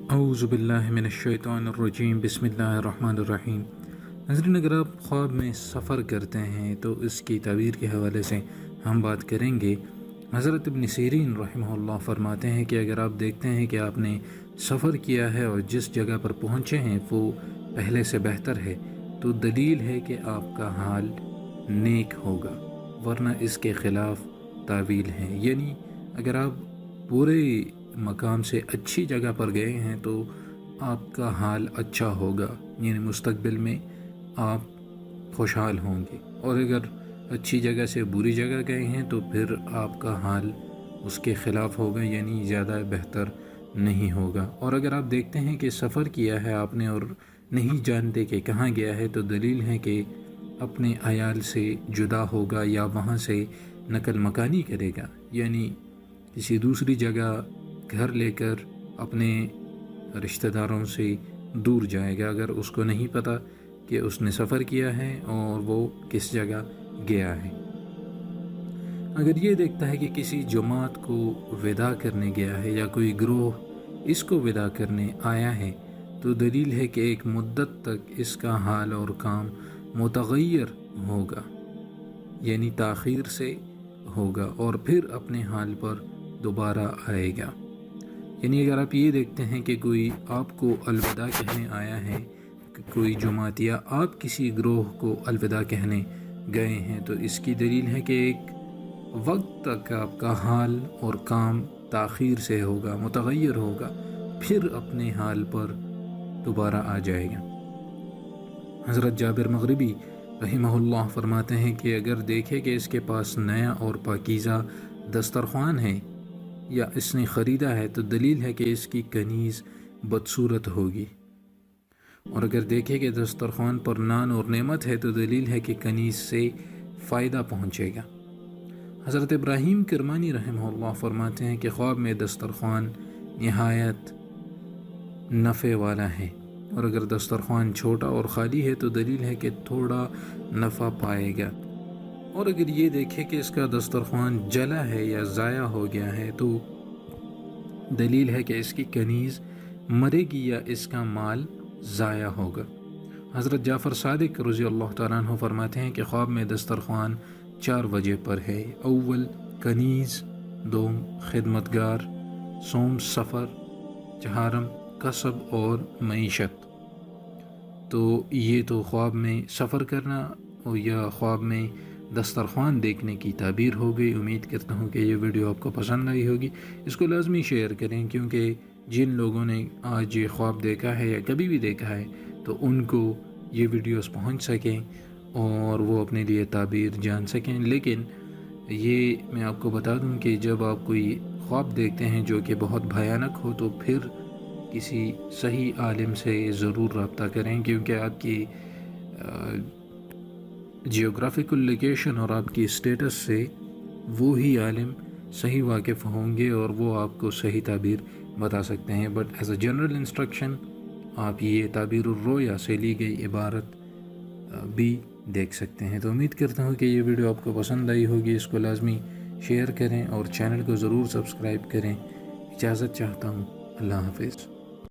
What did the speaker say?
اعوذ باللہ من الشیطان الرجیم بسم اللہ الرحمن الرحیم۔ ناظرین، اگر آپ خواب میں سفر کرتے ہیں تو اس کی تعبیر کے حوالے سے ہم بات کریں گے۔ حضرت ابن سیرین رحمہ اللہ فرماتے ہیں کہ اگر آپ دیکھتے ہیں کہ آپ نے سفر کیا ہے اور جس جگہ پر پہنچے ہیں وہ پہلے سے بہتر ہے تو دلیل ہے کہ آپ کا حال نیک ہوگا، ورنہ اس کے خلاف تعویل ہے۔ یعنی اگر آپ پورے مقام سے اچھی جگہ پر گئے ہیں تو آپ کا حال اچھا ہوگا، یعنی مستقبل میں آپ خوشحال ہوں گے، اور اگر اچھی جگہ سے بری جگہ گئے ہیں تو پھر آپ کا حال اس کے خلاف ہوگا، یعنی زیادہ بہتر نہیں ہوگا۔ اور اگر آپ دیکھتے ہیں کہ سفر کیا ہے آپ نے اور نہیں جانتے کہ کہاں گیا ہے تو دلیل ہے کہ اپنے عیال سے جدا ہوگا یا وہاں سے نقل مکانی کرے گا، یعنی کسی دوسری جگہ گھر لے کر اپنے رشتہ داروں سے دور جائے گا، اگر اس کو نہیں پتہ کہ اس نے سفر کیا ہے اور وہ کس جگہ گیا ہے۔ اگر یہ دیکھتا ہے کہ کسی جماعت کو وداع کرنے گیا ہے یا کوئی گروہ اس کو وداع کرنے آیا ہے تو دلیل ہے کہ ایک مدت تک اس کا حال اور کام متغیر ہوگا، یعنی تاخیر سے ہوگا، اور پھر اپنے حال پر دوبارہ آئے گا۔ یعنی اگر آپ یہ دیکھتے ہیں کہ کوئی آپ کو الوداع کہنے آیا ہے، کوئی جماعت یا آپ کسی گروہ کو الوداع کہنے گئے ہیں تو اس کی دلیل ہے کہ ایک وقت تک آپ کا حال اور کام تاخیر سے ہوگا، متغیر ہوگا، پھر اپنے حال پر دوبارہ آ جائے گا۔ حضرت جابر مغربی رحمہ اللہ فرماتے ہیں کہ اگر دیکھے کہ اس کے پاس نیا اور پاکیزہ دسترخوان ہے یا اس نے خریدا ہے تو دلیل ہے کہ اس کی کنیز بدصورت ہوگی، اور اگر دیکھے کہ دسترخوان پر نان اور نعمت ہے تو دلیل ہے کہ کنیز سے فائدہ پہنچے گا۔ حضرت ابراہیم کرمانی رحمہ اللہ فرماتے ہیں کہ خواب میں دسترخوان نہایت نفع والا ہے، اور اگر دسترخوان چھوٹا اور خالی ہے تو دلیل ہے کہ تھوڑا نفع پائے گا، اور اگر یہ دیکھے کہ اس کا دسترخوان جلا ہے یا ضائع ہو گیا ہے تو دلیل ہے کہ اس کی کنیز مرے گی یا اس کا مال ضائع ہوگا۔ حضرت جعفر صادق رضی اللہ تعالیٰ عنہ فرماتے ہیں کہ خواب میں دسترخوان 4 وجہ پر ہے: اول کنیز، دوم خدمتگار، سوم سفر، چہارم کسب اور معیشت۔ تو یہ تو خواب میں سفر کرنا اور یا خواب میں دسترخوان دیکھنے کی تعبیر ہو گئی۔ امید کرتا ہوں کہ یہ ویڈیو آپ کو پسند آئی ہوگی۔ اس کو لازمی شیئر کریں، کیونکہ جن لوگوں نے آج یہ خواب دیکھا ہے یا کبھی بھی دیکھا ہے تو ان کو یہ ویڈیوز پہنچ سکیں اور وہ اپنے لیے تعبیر جان سکیں۔ لیکن یہ میں آپ کو بتا دوں کہ جب آپ کوئی خواب دیکھتے ہیں جو کہ بہت بھیانک ہو تو پھر کسی صحیح عالم سے ضرور رابطہ کریں، کیونکہ آپ کی جیوگرافیکل لوکیشن اور آپ کی اسٹیٹس سے وہی عالم صحیح واقف ہوں گے اور وہ آپ کو صحیح تعبیر بتا سکتے ہیں۔ But as a general instruction آپ یہ تعبیر الرؤیا سے لی گئی عبارت بھی دیکھ سکتے ہیں۔ تو امید کرتا ہوں کہ یہ ویڈیو آپ کو پسند آئی ہوگی۔ اس کو لازمی شیئر کریں اور چینل کو ضرور سبسکرائب کریں۔ اجازت چاہتا ہوں، اللہ حافظ۔